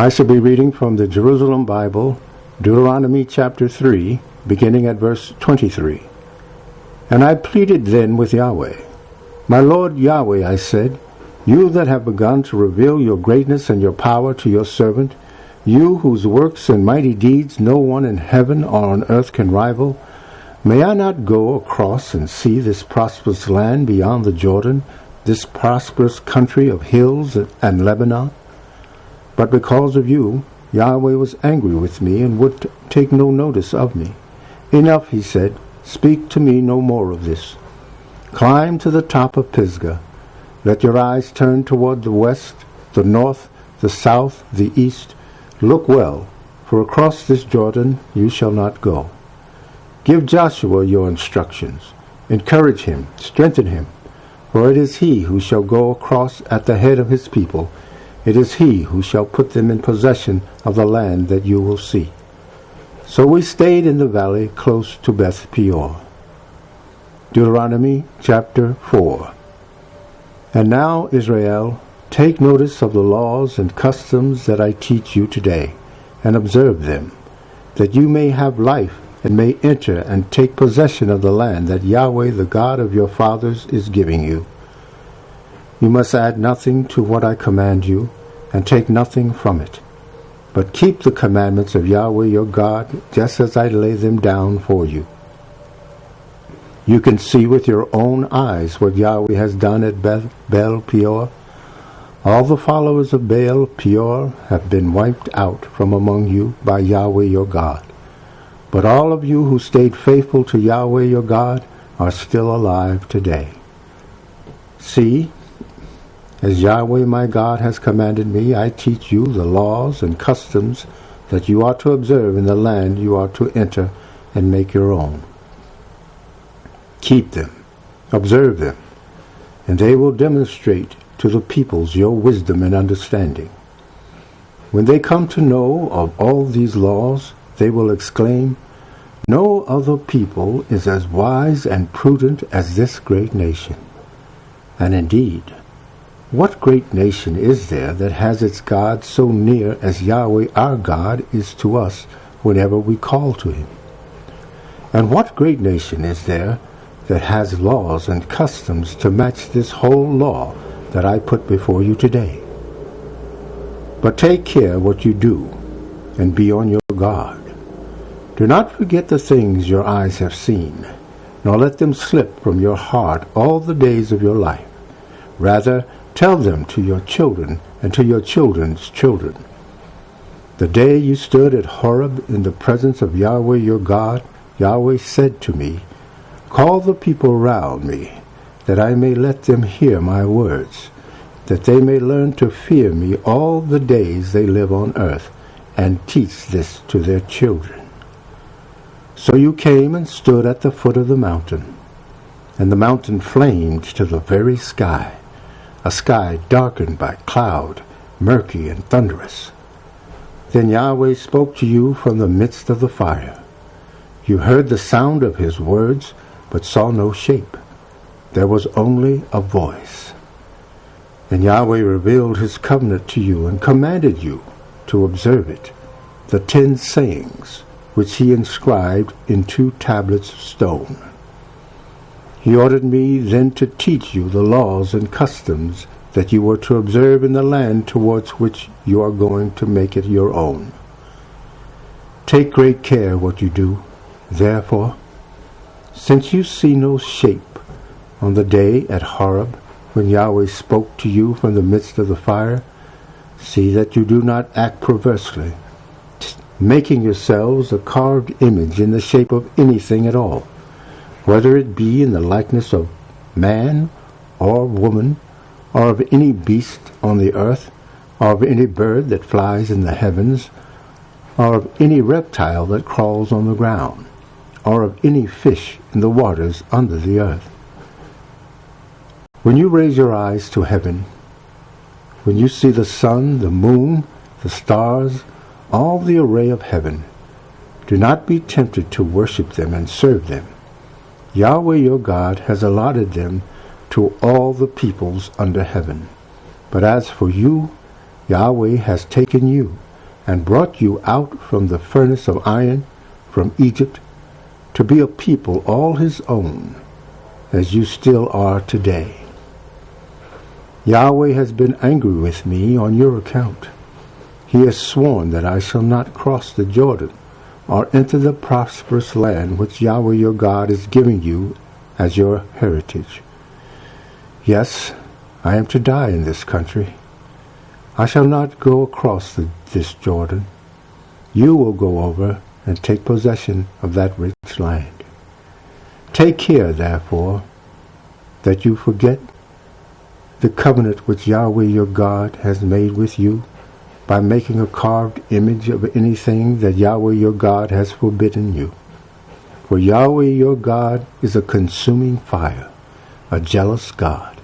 I shall be reading from the Jerusalem Bible, Deuteronomy chapter 3, beginning at verse 23. And I pleaded then with Yahweh. My Lord Yahweh, I said, you that have begun to reveal your greatness and your power to your servant, you whose works and mighty deeds no one in heaven or on earth can rival, may I not go across and see this prosperous land beyond the Jordan, this prosperous country of hills and Lebanon? But because of you, Yahweh was angry with me and would take no notice of me. Enough, he said, speak to me no more of this. Climb to the top of Pisgah. Let your eyes turn toward the west, the north, the south, the east. Look well, for across this Jordan you shall not go. Give Joshua your instructions. Encourage him, strengthen him, for it is he who shall go across at the head of his people. It is he who shall put them in possession of the land that you will see. So we stayed in the valley close to Beth Peor. Deuteronomy chapter 4. And now, Israel, take notice of the laws and customs that I teach you today, and observe them, that you may have life and may enter and take possession of the land that Yahweh, the God of your fathers, is giving you. You must add nothing to what I command you, and take nothing from it. But keep the commandments of Yahweh your God, just as I lay them down for you. You can see with your own eyes what Yahweh has done at Baal Peor. All the followers of Baal Peor have been wiped out from among you by Yahweh your God. But all of you who stayed faithful to Yahweh your God are still alive today. See, as Yahweh my God has commanded me, I teach you the laws and customs that you are to observe in the land you are to enter and make your own. Keep them, observe them, and they will demonstrate to the peoples your wisdom and understanding. When they come to know of all these laws, they will exclaim, no other people is as wise and prudent as this great nation. And indeed, what great nation is there that has its God so near as Yahweh our God is to us whenever we call to him? And what great nation is there that has laws and customs to match this whole law that I put before you today? But take care what you do, and be on your guard. Do not forget the things your eyes have seen, nor let them slip from your heart all the days of your life. Rather, tell them to your children and to your children's children. The day you stood at Horeb in the presence of Yahweh your God, Yahweh said to me, call the people round me, that I may let them hear my words, that they may learn to fear me all the days they live on earth, and teach this to their children. So you came and stood at the foot of the mountain, and the mountain flamed to the very sky, a sky darkened by cloud, murky and thunderous. Then Yahweh spoke to you from the midst of the fire. You heard the sound of his words, but saw no shape. There was only a voice. And Yahweh revealed his covenant to you and commanded you to observe it, the 10 sayings which he inscribed in 2 tablets of stone. He ordered me then to teach you the laws and customs that you were to observe in the land towards which you are going to make it your own. Take great care what you do, therefore, since you see no shape on the day at Horeb, when Yahweh spoke to you from the midst of the fire, see that you do not act perversely, making yourselves a carved image in the shape of anything at all, whether it be in the likeness of man or woman, or of any beast on the earth, or of any bird that flies in the heavens, or of any reptile that crawls on the ground, or of any fish in the waters under the earth. When you raise your eyes to heaven, when you see the sun, the moon, the stars, all the array of heaven, do not be tempted to worship them and serve them. Yahweh your God has allotted them to all the peoples under heaven. But as for you, Yahweh has taken you and brought you out from the furnace of iron from Egypt to be a people all his own, as you still are today. Yahweh has been angry with me on your account. He has sworn that I shall not cross the Jordan or enter the prosperous land which Yahweh your God is giving you as your heritage. Yes, I am to die in this country. I shall not go across this Jordan. You will go over and take possession of that rich land. Take care, therefore, that you forget the covenant which Yahweh your God has made with you by making a carved image of anything that Yahweh your God has forbidden you. For Yahweh your God is a consuming fire, a jealous God.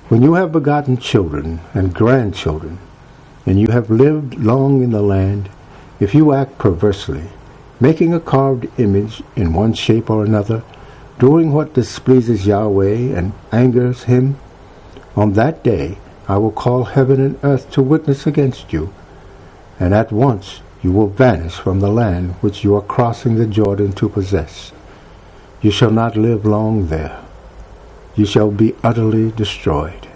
When you have begotten children and grandchildren, and you have lived long in the land, if you act perversely, making a carved image in one shape or another, doing what displeases Yahweh and angers him, on that day I will call heaven and earth to witness against you, and at once you will vanish from the land which you are crossing the Jordan to possess. You shall not live long there. You shall be utterly destroyed.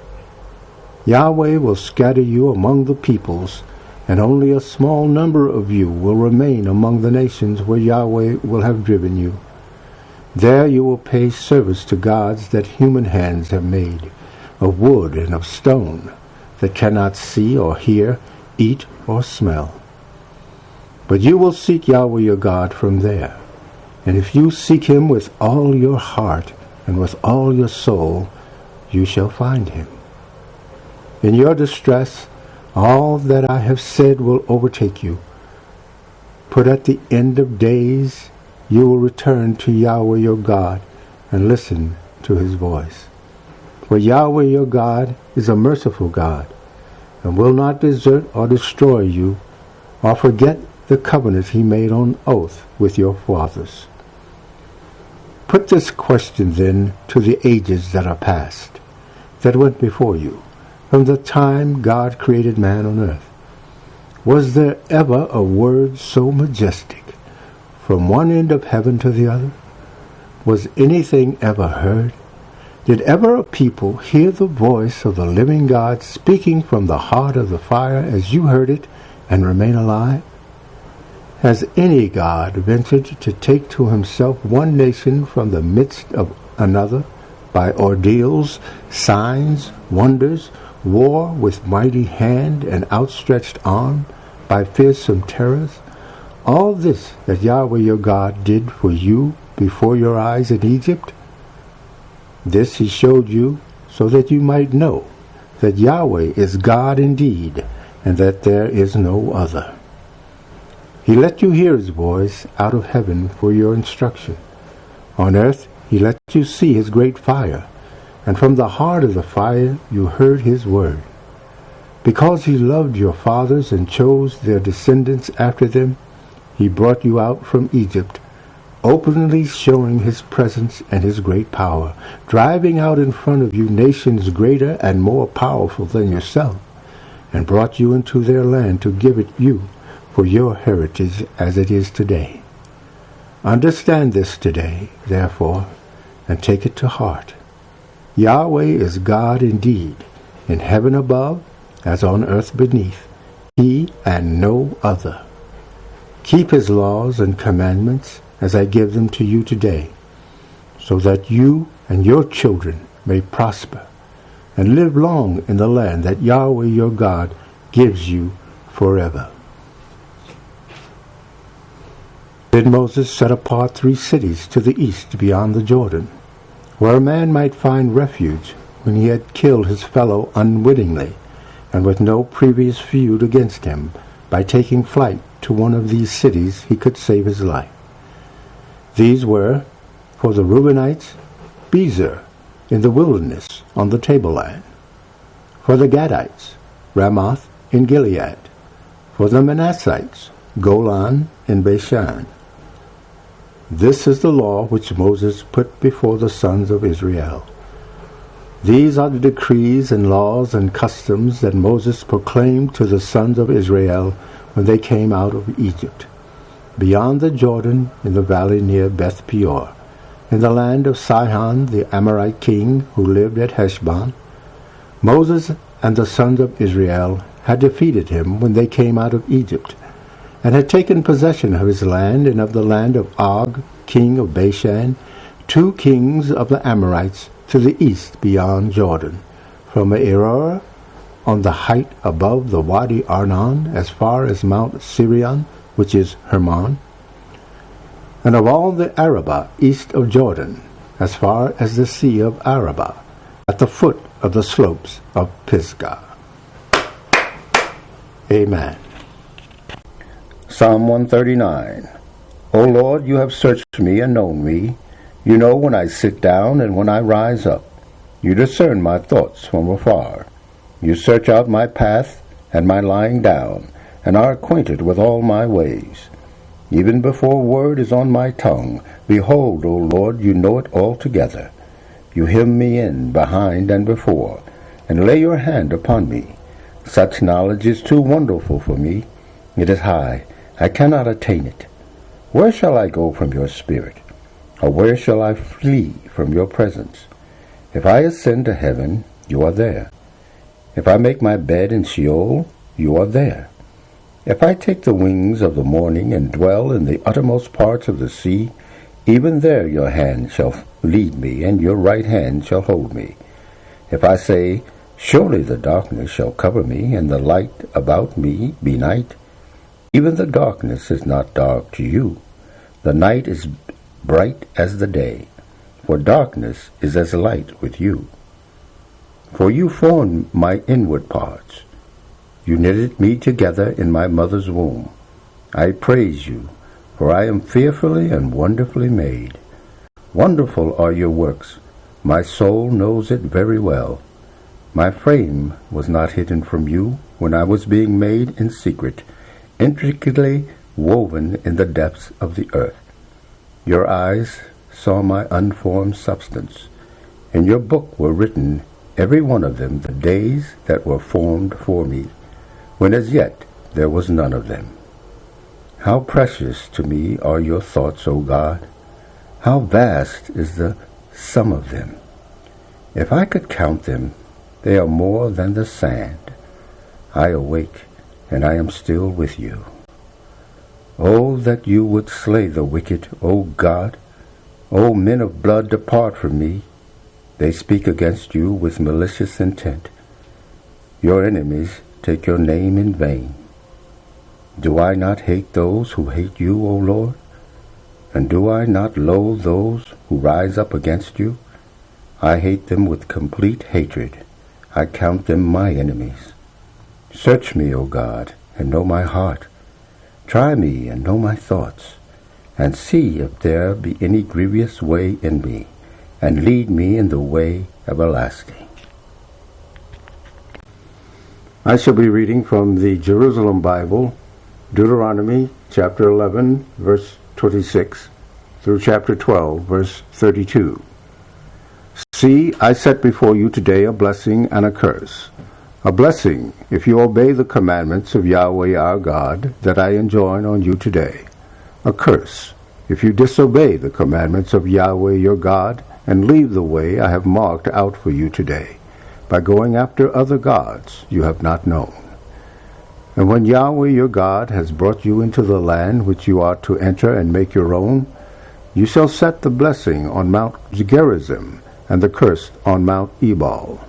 Yahweh will scatter you among the peoples, and only a small number of you will remain among the nations where Yahweh will have driven you. There you will pay service to gods that human hands have made, of wood and of stone, that cannot see or hear, eat or smell. But you will seek Yahweh your God from there, and if you seek him with all your heart and with all your soul, you shall find him. In your distress, all that I have said will overtake you. But at the end of days, you will return to Yahweh your God and listen to his voice. For Yahweh your God is a merciful God, and will not desert or destroy you, or forget the covenant he made on oath with your fathers. Put this question then to the ages that are past, that went before you, from the time God created man on earth. Was there ever a word so majestic, from one end of heaven to the other? Was anything ever heard? Did ever a people hear the voice of the living God speaking from the heart of the fire as you heard it, and remain alive? Has any God ventured to take to himself one nation from the midst of another, by ordeals, signs, wonders, war with mighty hand and outstretched arm, by fearsome terrors? All this that Yahweh your God did for you before your eyes in Egypt? This he showed you so that you might know that Yahweh is God indeed, and that there is no other. He let you hear his voice out of heaven for your instruction. On earth he let you see his great fire, and from the heart of the fire you heard his word. Because he loved your fathers and chose their descendants after them, he brought you out from Egypt, openly showing his presence and his great power, driving out in front of you nations greater and more powerful than yourself, and brought you into their land to give it you for your heritage as it is today. Understand this today, therefore, and take it to heart. Yahweh is God indeed, in heaven above as on earth beneath, he and no other. Keep his laws and commandments as I give them to you today, so that you and your children may prosper and live long in the land that Yahweh your God gives you forever. Then Moses set apart 3 cities to the east beyond the Jordan, where a man might find refuge when he had killed his fellow unwittingly, and with no previous feud against him. By taking flight to one of these cities he could save his life. These were, for the Reubenites, Bezer in the wilderness on the tableland; for the Gadites, Ramoth in Gilead; for the Manassites, Golan in Bashan. This is the law which Moses put before the sons of Israel. These are the decrees and laws and customs that Moses proclaimed to the sons of Israel when they came out of Egypt, beyond the Jordan in the valley near Beth Peor, in the land of Sihon the Amorite king who lived at Heshbon. Moses and the sons of Israel had defeated him when they came out of Egypt, and had taken possession of his land and of the land of Og, king of Bashan, 2 kings of the Amorites, to the east beyond Jordan, from Aroer on the height above the Wadi Arnon, as far as Mount Sirion, which is Hermon, and of all the Arabah east of Jordan, as far as the sea of Arabah, at the foot of the slopes of Pisgah. Amen. Psalm 139. O Lord, you have searched me and known me. You know when I sit down and when I rise up. You discern my thoughts from afar. You search out my path and my lying down, and are acquainted with all my ways. Even before word is on my tongue, behold, O Lord, you know it altogether. You hem me in behind and before, and lay your hand upon me. Such knowledge is too wonderful for me. It is high, I cannot attain it. Where shall I go from your spirit? Or where shall I flee from your presence? If I ascend to heaven, you are there. If I make my bed in Sheol, you are there. If I take the wings of the morning and dwell in the uttermost parts of the sea, even there your hand shall lead me, and your right hand shall hold me. If I say, surely the darkness shall cover me, and the light about me be night, even the darkness is not dark to you. The night is bright as the day, for darkness is as light with you. For you formed my inward parts. You knitted me together in my mother's womb. I praise you, for I am fearfully and wonderfully made. Wonderful are your works. My soul knows it very well. My frame was not hidden from you when I was being made in secret, intricately woven in the depths of the earth. Your eyes saw my unformed substance. In your book were written, every one of them, the days that were formed for me, when as yet there was none of them. How precious to me are your thoughts, O God! How vast is the sum of them! If I could count them, they are more than the sand. I awake, and I am still with you. Oh, that you would slay the wicked, O God! O men of blood, depart from me. They speak against you with malicious intent. Your enemies take your name in vain. Do I not hate those who hate you, O Lord? And do I not loathe those who rise up against you? I hate them with complete hatred. I count them my enemies. Search me, O God, and know my heart. Try me and know my thoughts, and see if there be any grievous way in me, and lead me in the way everlasting. I shall be reading from the Jerusalem Bible, Deuteronomy chapter 11, verse 26, through chapter 12, verse 32. See, I set before you today a blessing and a curse. A blessing, if you obey the commandments of Yahweh our God that I enjoin on you today. A curse, if you disobey the commandments of Yahweh your God and leave the way I have marked out for you today, by going after other gods you have not known. And when Yahweh your God has brought you into the land which you are to enter and make your own, you shall set the blessing on Mount Gerizim and the curse on Mount Ebal.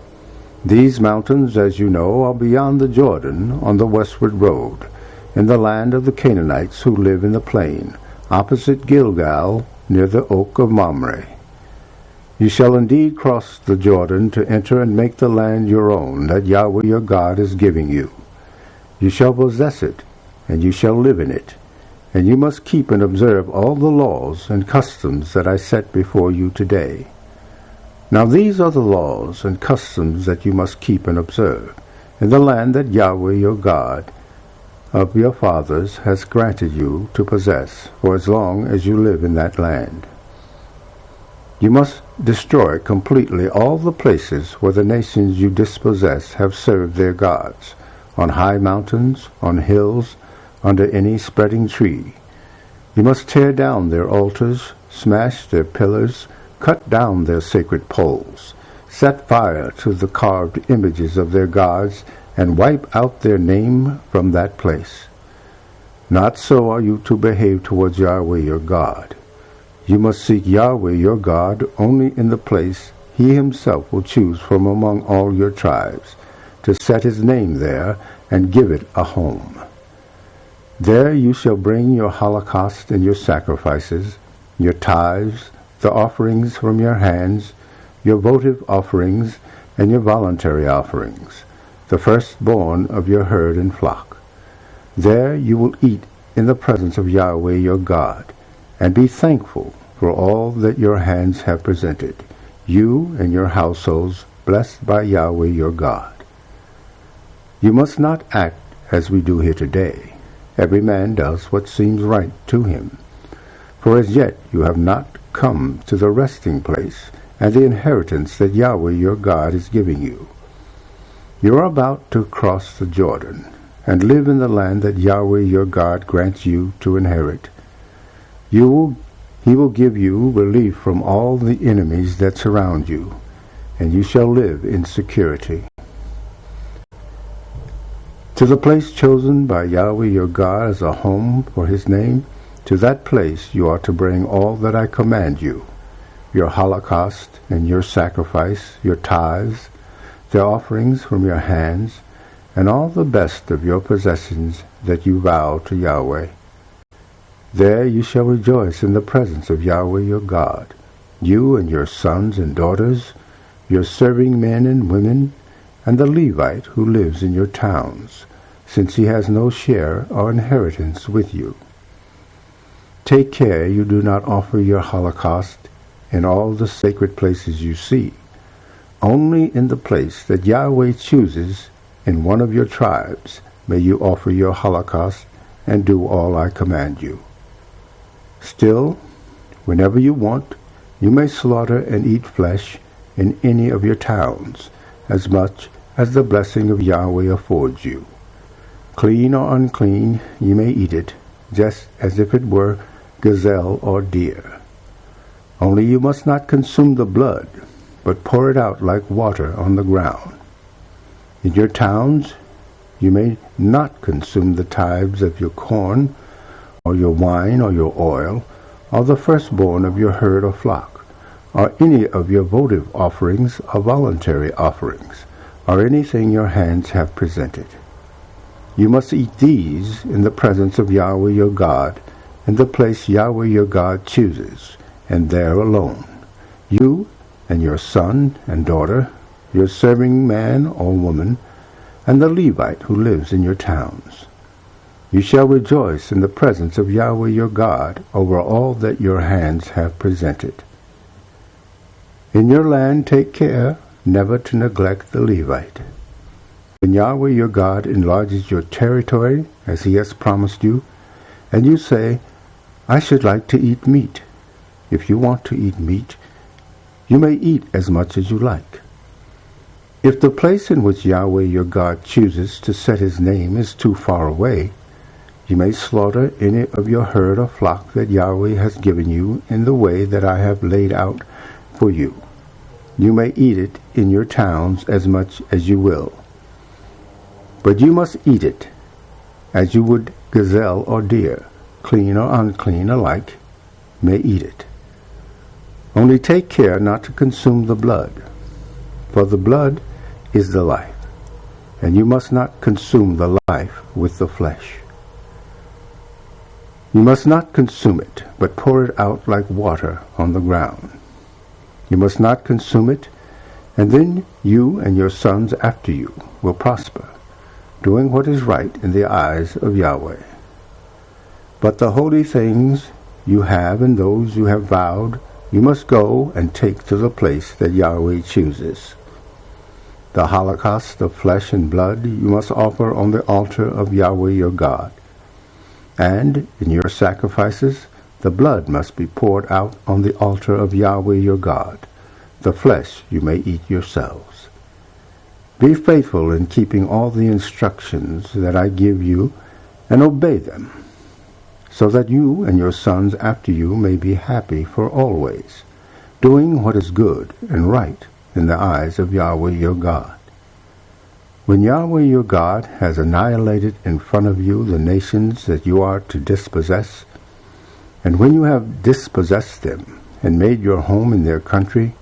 These mountains, as you know, are beyond the Jordan on the westward road, in the land of the Canaanites who live in the plain, opposite Gilgal, near the oak of Mamre. You shall indeed cross the Jordan to enter and make the land your own, that Yahweh your God is giving you. You shall possess it, and you shall live in it, and you must keep and observe all the laws and customs that I set before you today. Now these are the laws and customs that you must keep and observe, in the land that Yahweh your God of your fathers has granted you to possess, for as long as you live in that land. You must destroy completely all the places where the nations you dispossess have served their gods, on high mountains, on hills, under any spreading tree. You must tear down their altars, smash their pillars, cut down their sacred poles, set fire to the carved images of their gods, and wipe out their name from that place. Not so are you to behave towards Yahweh your God. You must seek Yahweh your God only in the place he himself will choose from among all your tribes, to set his name there and give it a home. There you shall bring your holocaust and your sacrifices, your tithes, the offerings from your hands, your votive offerings, and your voluntary offerings, the firstborn of your herd and flock. There you will eat in the presence of Yahweh your God, and be thankful for all that your hands have presented, you and your households, blessed by Yahweh your God. You must not act as we do here today. Every man does what seems right to him. For as yet you have not come to the resting place and the inheritance that Yahweh your God is giving you. You are about to cross the Jordan and live in the land that Yahweh your God grants you to inherit. He will give you relief from all the enemies that surround you, and you shall live in security. To the place chosen by Yahweh your God as a home for his name, to that place you are to bring all that I command you, your holocaust and your sacrifice, your tithes, the offerings from your hands, and all the best of your possessions that you vow to Yahweh. There you shall rejoice in the presence of Yahweh your God, you and your sons and daughters, your serving men and women, and the Levite who lives in your towns, since he has no share or inheritance with you. Take care you do not offer your holocaust in all the sacred places you see. Only in the place that Yahweh chooses in one of your tribes may you offer your holocaust and do all I command you. Still, whenever you want, you may slaughter and eat flesh in any of your towns, as much as the blessing of Yahweh affords you. Clean or unclean, you may eat it, just as if it were gazelle or deer. Only you must not consume the blood, but pour it out like water on the ground. In your towns you may not consume the tithes of your corn, or your wine, or your oil, or the firstborn of your herd or flock, or any of your votive offerings or voluntary offerings, or anything your hands have presented. You must eat these in the presence of Yahweh your God, in the place Yahweh your God chooses, and there alone. You and your son and daughter, your serving man or woman, and the Levite who lives in your towns. You shall rejoice in the presence of Yahweh your God over all that your hands have presented. In your land take care never to neglect the Levite. When Yahweh your God enlarges your territory, as he has promised you, and you say, I should like to eat meat. If you want to eat meat, you may eat as much as you like. If the place in which Yahweh your God chooses to set his name is too far away, you may slaughter any of your herd or flock that Yahweh has given you in the way that I have laid out for you. You may eat it in your towns as much as you will. But you must eat it as you would gazelle or deer, clean or unclean alike, may eat it. Only take care not to consume the blood, for the blood is the life, and you must not consume the life with the flesh. You must not consume it, but pour it out like water on the ground. You must not consume it, and then you and your sons after you will prosper, doing what is right in the eyes of Yahweh. But the holy things you have and those you have vowed, you must go and take to the place that Yahweh chooses. The holocaust of flesh and blood you must offer on the altar of Yahweh your God. And in your sacrifices, the blood must be poured out on the altar of Yahweh your God. The flesh you may eat yourselves. Be faithful in keeping all the instructions that I give you, and obey them, so that you and your sons after you may be happy for always, doing what is good and right in the eyes of Yahweh your God. When Yahweh your God has annihilated in front of you the nations that you are to dispossess, and when you have dispossessed them and made your home in their country,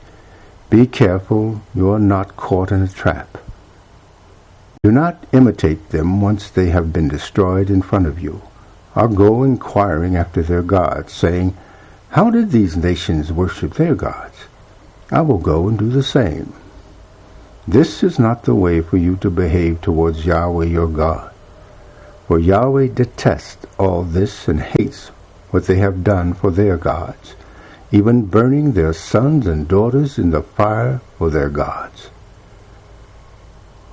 be careful you are not caught in a trap. Do not imitate them once they have been destroyed in front of you, or go inquiring after their gods, saying, How did these nations worship their gods? I will go and do the same. This is not the way for you to behave towards Yahweh your God. For Yahweh detests all this and hates what they have done for their gods, even burning their sons and daughters in the fire for their gods.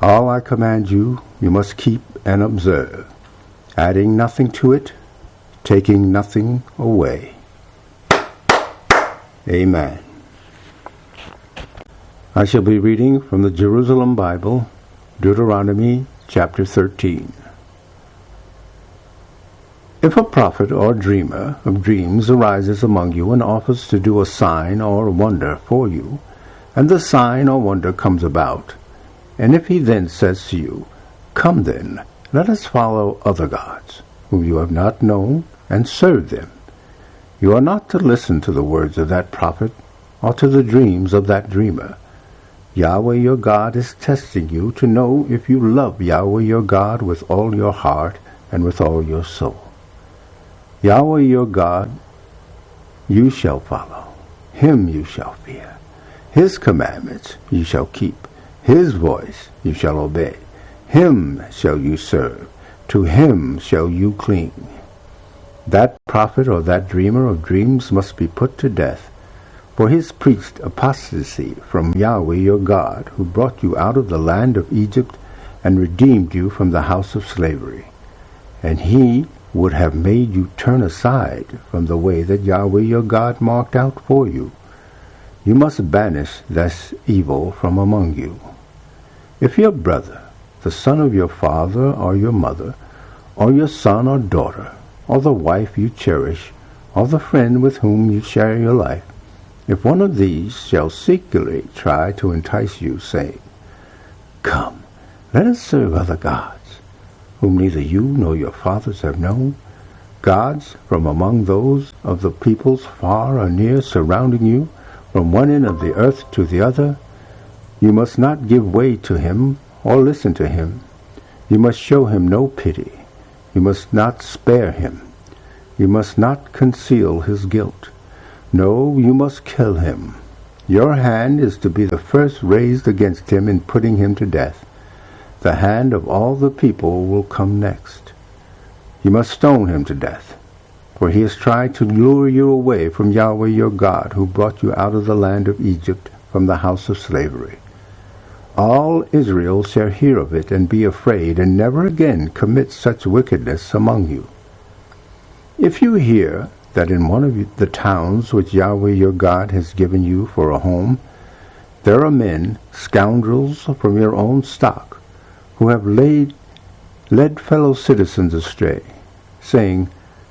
All I command you, you must keep and observe, adding nothing to it, taking nothing away. Amen. I shall be reading from the Jerusalem Bible, Deuteronomy chapter 13. If a prophet or dreamer of dreams arises among you and offers to do a sign or wonder for you, and the sign or wonder comes about, and if he then says to you, Come then, let us follow other gods, whom you have not known, and serve them, you are not to listen to the words of that prophet, or to the dreams of that dreamer. Yahweh your God is testing you to know if you love Yahweh your God with all your heart and with all your soul. Yahweh your God you shall follow, him you shall fear. His commandments you shall keep, his voice you shall obey. Him shall you serve, to him shall you cling. That prophet or that dreamer of dreams must be put to death, for he has preached apostasy from Yahweh your God, who brought you out of the land of Egypt and redeemed you from the house of slavery. And he would have made you turn aside from the way that Yahweh your God marked out for you. You must banish this evil from among you. If your brother, the son of your father or your mother, or your son or daughter, or the wife you cherish, or the friend with whom you share your life, if one of these shall secretly try to entice you, saying, Come, let us serve other gods, whom neither you nor your fathers have known, gods from among those of the peoples far or near surrounding you, from one end of the earth to the other, you must not give way to him or listen to him. You must show him no pity. You must not spare him. You must not conceal his guilt. No, you must kill him. Your hand is to be the first raised against him in putting him to death. The hand of all the people will come next. You must stone him to death, for he has tried to lure you away from Yahweh your God, who brought you out of the land of Egypt from the house of slavery. All Israel shall hear of it and be afraid, and never again commit such wickedness among you. If you hear that in one of the towns which Yahweh your God has given you for a home, there are men, scoundrels from your own stock, who have led fellow citizens astray, saying,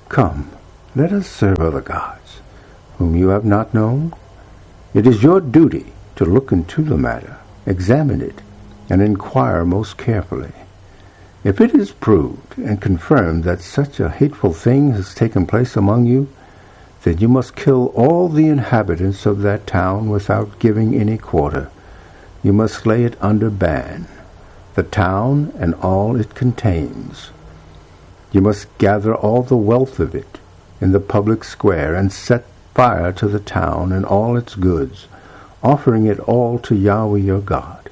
Come, let us serve other gods, whom you have not known. It is your duty to look into the matter, examine it, and inquire most carefully. If it is proved and confirmed that such a hateful thing has taken place among you, then you must kill all the inhabitants of that town without giving any quarter. You must lay it under ban, the town and all it contains. You must gather all the wealth of it in the public square and set fire to the town and all its goods, offering it all to Yahweh your God.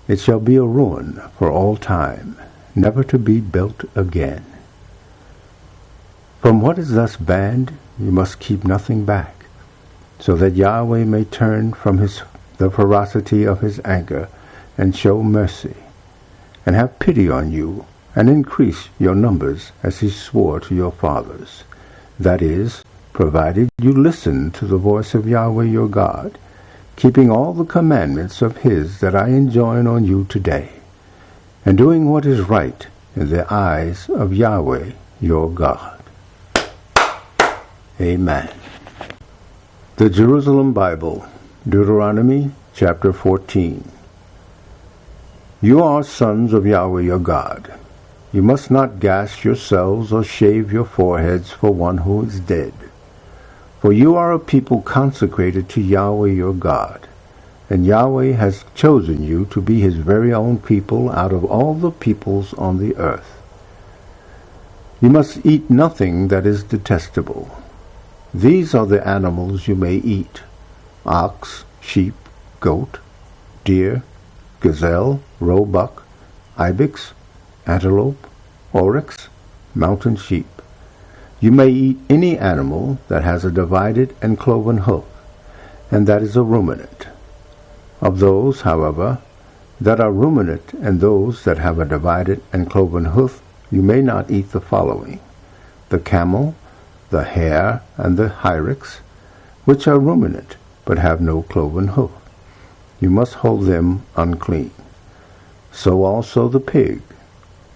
It shall be a ruin for all time, never to be built again. From what is thus banned, you must keep nothing back, so that Yahweh may turn from the ferocity of his anger and show mercy, and have pity on you, and increase your numbers as he swore to your fathers. That is, provided you listen to the voice of Yahweh your God, keeping all the commandments of his that I enjoin on you today, and doing what is right in the eyes of Yahweh your God. Amen. The Jerusalem Bible, Deuteronomy chapter 14. You are sons of Yahweh your God. You must not gash yourselves or shave your foreheads for one who is dead. For you are a people consecrated to Yahweh your God, and Yahweh has chosen you to be his very own people out of all the peoples on the earth. You must eat nothing that is detestable. These are the animals you may eat: ox, sheep, goat, deer, gazelle, roebuck, ibex, antelope, oryx, mountain sheep. You may eat any animal that has a divided and cloven hoof, and that is a ruminant. Of those, however, that are ruminant and those that have a divided and cloven hoof, you may not eat the following: the camel, the hare, and the hyrax, which are ruminant, but have no cloven hoof. You must hold them unclean. So also the pig,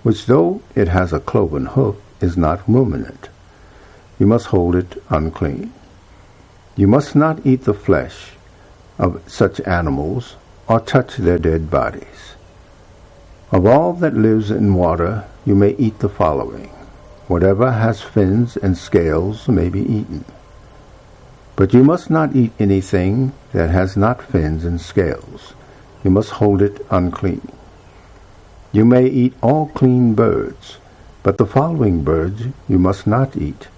which though it has a cloven hoof, is not ruminant. You must hold it unclean. You must not eat the flesh of such animals, or touch their dead bodies. Of all that lives in water, you may eat the following: whatever has fins and scales may be eaten. But you must not eat anything that has not fins and scales. You must hold it unclean. You may eat all clean birds, but the following birds you must not eat: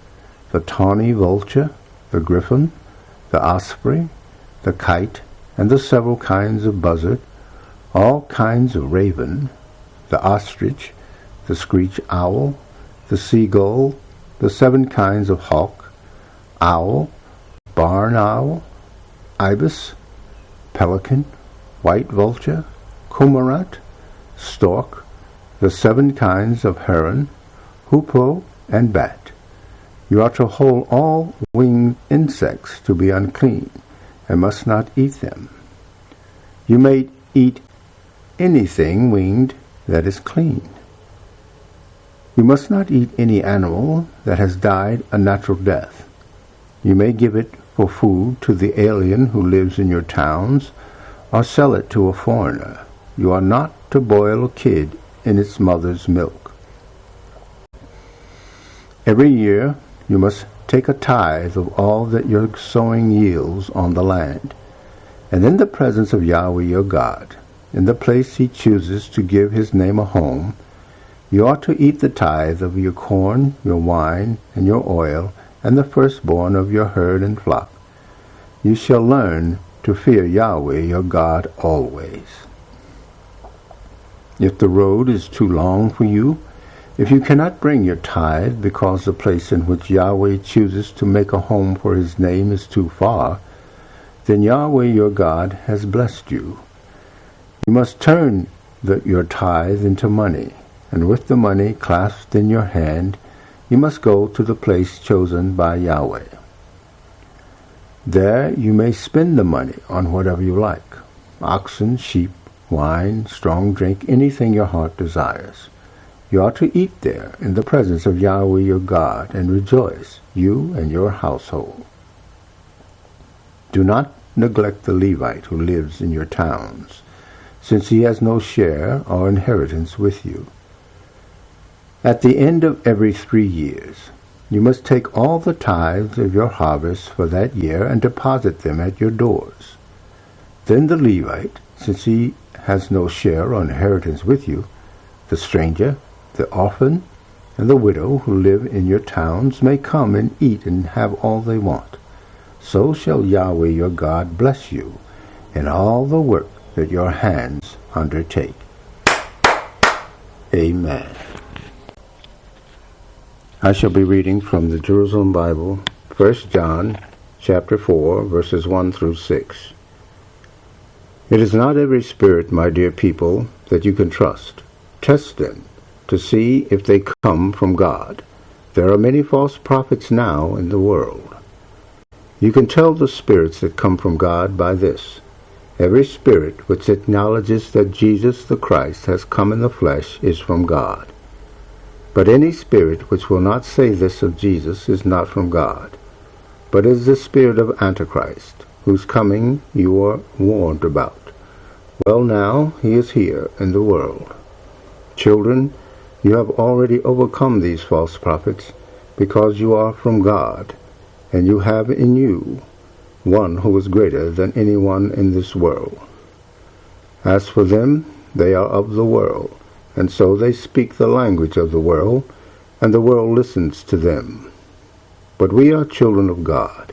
the tawny vulture, the griffin, the osprey, the kite, and the several kinds of buzzard, all kinds of raven, the ostrich, the screech owl, the seagull, the 7 kinds of hawk, owl, barn owl, ibis, pelican, white vulture, cormorant, stork, the 7 kinds of heron, hoopoe, and bat. You are to hold all winged insects to be unclean, and must not eat them. You may eat anything winged that is clean. You must not eat any animal that has died a natural death. You may give it for food to the alien who lives in your towns, or sell it to a foreigner. You are not to boil a kid in its mother's milk. Every year you must take a tithe of all that your sowing yields on the land, and in the presence of Yahweh your God, in the place he chooses to give his name a home, you ought to eat the tithe of your corn, your wine, and your oil, and the firstborn of your herd and flock. You shall learn to fear Yahweh your God always. If the road is too long for you, if you cannot bring your tithe because the place in which Yahweh chooses to make a home for his name is too far, then Yahweh your God has blessed you. You must turn your tithe into money, and with the money clasped in your hand, you must go to the place chosen by Yahweh. There you may spend the money on whatever you like: oxen, sheep, wine, strong drink, anything your heart desires. You are to eat there in the presence of Yahweh your God, and rejoice, you and your household. Do not neglect the Levite who lives in your towns, since he has no share or inheritance with you. At the end of every 3 years, you must take all the tithes of your harvest for that year and deposit them at your doors. Then the Levite, since he has no share or inheritance with you, the stranger, the orphan, and the widow who live in your towns may come and eat and have all they want. So shall Yahweh your God bless you in all the work that your hands undertake. Amen. I shall be reading from the Jerusalem Bible, 1 John chapter 4, verses 1 through 6. It is not every spirit, my dear people, that you can trust. Test them to see if they come from God. There are many false prophets now in the world. You can tell the spirits that come from God by this: every spirit which acknowledges that Jesus the Christ has come in the flesh is from God. But any spirit which will not say this of Jesus is not from God, but is the spirit of Antichrist, whose coming you are warned about. Well, now he is here in the world. Children, you have already overcome these false prophets, because you are from God, and you have in you one who is greater than anyone in this world. As for them, they are of the world, and so they speak the language of the world, and the world listens to them. But we are children of God,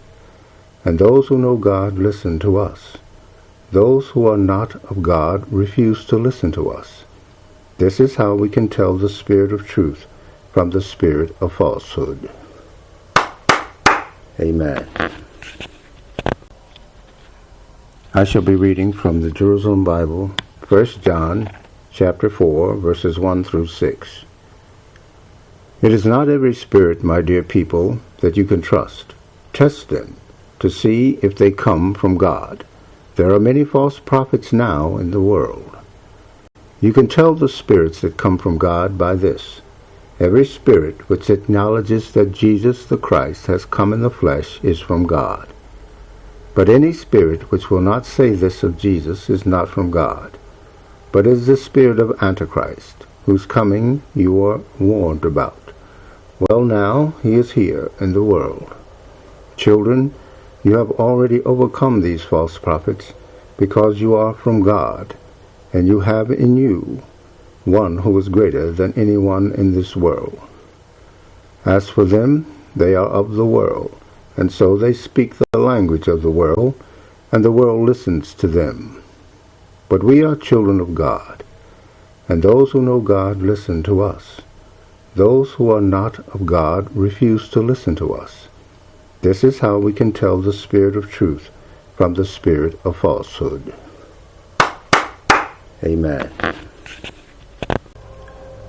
and those who know God listen to us. Those who are not of God refuse to listen to us. This is how we can tell the spirit of truth from the spirit of falsehood. Amen. I shall be reading from the Jerusalem Bible, 1 John chapter 4, verses 1 through 6. It is not every spirit, my dear people, that you can trust. Test them to see if they come from God. There are many false prophets now in the world. You can tell the spirits that come from God by this. Every spirit which acknowledges that Jesus the Christ has come in the flesh is from God. But any spirit which will not say this of Jesus is not from God, but is the spirit of Antichrist, whose coming you are warned about. Well, now he is here in the world. Children, you have already overcome these false prophets, because you are from God, and you have in you one who is greater than anyone in this world. As for them, they are of the world, and so they speak the language of the world, and the world listens to them. But we are children of God, and those who know God listen to us. Those who are not of God refuse to listen to us. This is how we can tell the spirit of truth from the spirit of falsehood. Amen.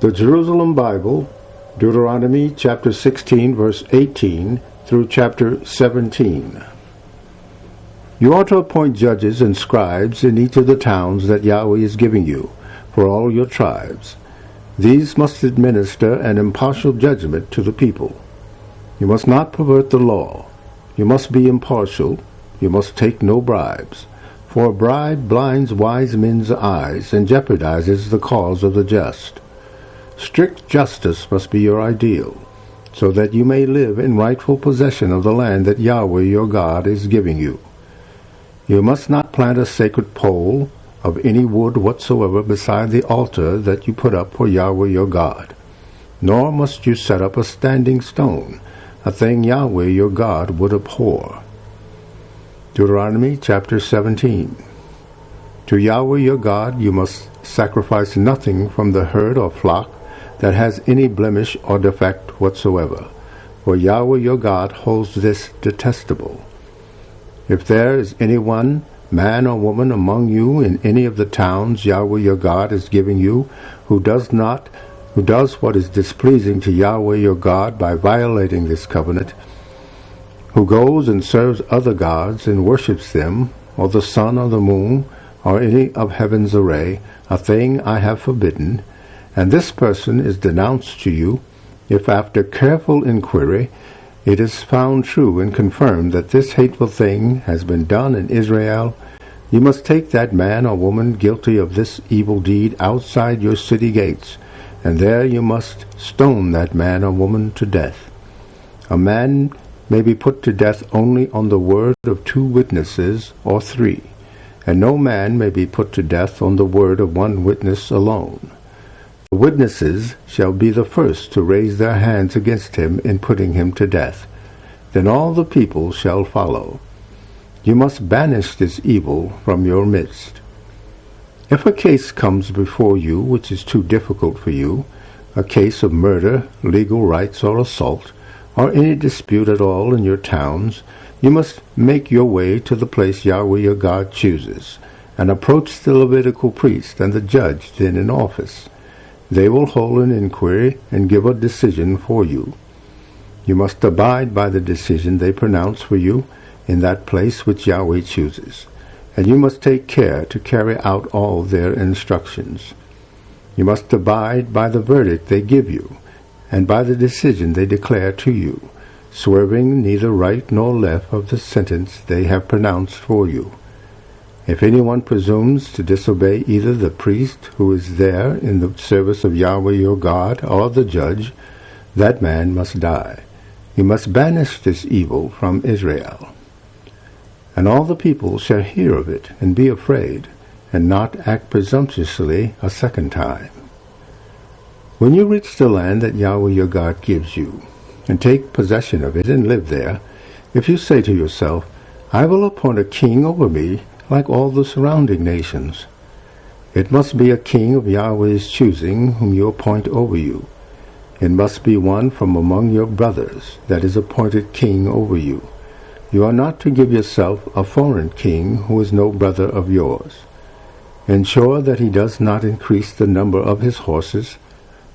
The Jerusalem Bible, Deuteronomy chapter 16, verse 18 through chapter 17. You are to appoint judges and scribes in each of the towns that Yahweh is giving you, for all your tribes. These must administer an impartial judgment to the people. You must not pervert the law. You must be impartial. You must take no bribes. For a bribe blinds wise men's eyes and jeopardizes the cause of the just. Strict justice must be your ideal, so that you may live in rightful possession of the land that Yahweh your God is giving you. You must not plant a sacred pole of any wood whatsoever beside the altar that you put up for Yahweh your God, nor must you set up a standing stone, a thing Yahweh your God would abhor. Deuteronomy chapter 17. To Yahweh your God you must sacrifice nothing from the herd or flock that has any blemish or defect whatsoever, for Yahweh your God holds this detestable. If there is anyone, man or woman, among you in any of the towns Yahweh your God is giving you, who does what is displeasing to Yahweh your God by violating this covenant, who goes and serves other gods and worships them, or the sun or the moon, or any of heaven's array, a thing I have forbidden, and this person is denounced to you, if after careful inquiry it is found true and confirmed that this hateful thing has been done in Israel, you must take that man or woman guilty of this evil deed outside your city gates, and there you must stone that man or woman to death. A man may be put to death only on the word of 2 witnesses or 3, and no man may be put to death on the word of 1 witness alone. The witnesses shall be the first to raise their hands against him in putting him to death. Then all the people shall follow. You must banish this evil from your midst. If a case comes before you which is too difficult for you, a case of murder, legal rights, or assault, or any dispute at all in your towns, you must make your way to the place Yahweh your God chooses, and approach the Levitical priest and the judge then in office. They will hold an inquiry and give a decision for you. You must abide by the decision they pronounce for you in that place which Yahweh chooses, and you must take care to carry out all their instructions. You must abide by the verdict they give you, and by the decision they declare to you, swerving neither right nor left of the sentence they have pronounced for you. If anyone presumes to disobey either the priest who is there in the service of Yahweh your God or the judge, that man must die. You must banish this evil from Israel. And all the people shall hear of it and be afraid, and not act presumptuously a second time. When you reach the land that Yahweh your God gives you, and take possession of it and live there, if you say to yourself, I will appoint a king over me like all the surrounding nations, it must be a king of Yahweh's choosing whom you appoint over you. It must be one from among your brothers that is appointed king over you. You are not to give yourself a foreign king who is no brother of yours. Ensure that he does not increase the number of his horses,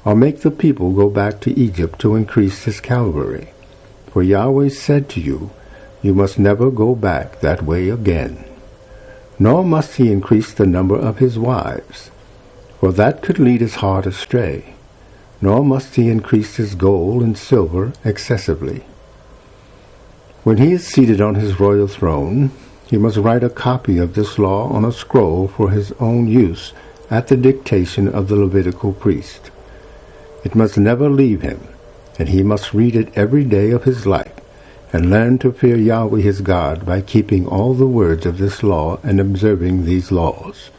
or make the people go back to Egypt to increase his cavalry. For Yahweh said to you, you must never go back that way again. Nor must he increase the number of his wives, for that could lead his heart astray. Nor must he increase his gold and silver excessively. When he is seated on his royal throne, he must write a copy of this law on a scroll for his own use at the dictation of the Levitical priest. It must never leave him, and he must read it every day of his life, and learn to fear Yahweh his God by keeping all the words of this law and observing these laws.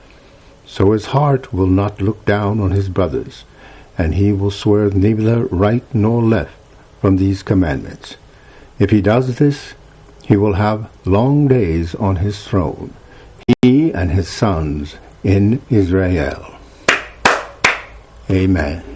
So his heart will not look down on his brothers, and he will swerve neither right nor left from these commandments. If he does this, he will have long days on his throne, he and his sons in Israel. Amen.